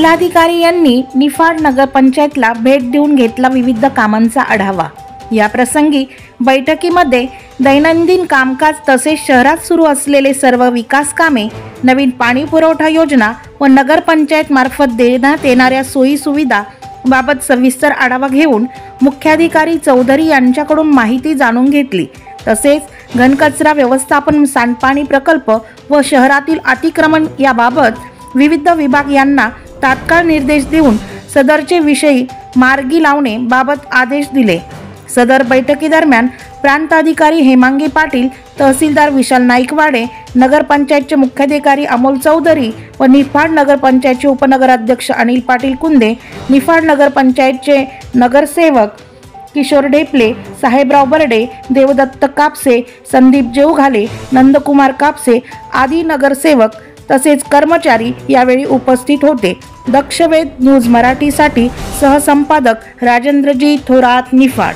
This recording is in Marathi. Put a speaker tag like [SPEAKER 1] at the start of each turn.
[SPEAKER 1] जिल्हाधिकारी यांनी निफाड नगरपंचायतला भेट देऊन घेतला विविध कामांचा आढावा। या प्रसंगी बैठकीमध्ये दैनंदिन कामकाज तसेच शहरात सुरू असलेले सर्व विकास कामे, नवीन पाणी पुरवठा योजना व नगरपंचायत मार्फत देण्यात येणाऱ्या सोयी सुविधा बाबत सविस्तर आढावा घेऊन मुख्याधिकारी चौधरी यांच्याकडून माहिती जाणून घेतली। तसेच घनकचरा व्यवस्थापन, सांडपाणी प्रकल्प व शहरातील अतिक्रमण याबाबत विविध विभाग यांना तात्काळ निर्देश देऊन सदरचे विषयी मार्गी लावणे बाबत आदेश दिले। सदर बैठकीदरम्यान प्रांताधिकारी हेमांगी पाटील, तहसीलदार विशाल नाईकवाडे, नगरपंचायतचे मुख्याधिकारी अमोल चौधरी व निफाड नगरपंचायतचे उपनगराध्यक्ष अनिल पाटील कुंदे, निफाड नगरपंचायतचे नगरसेवक किशोर ढेपले, साहेबराव बर्डे, देवदत्त कापसे, संदीप जेवघाले, नंदकुमार कापसे आदी नगरसेवक तसेच कर्मचारी यावेळी उपस्थित होते। दक्षवेध न्यूज मराठीसाठी सहसंपादक राजेंद्रजी थोरात, निफाड।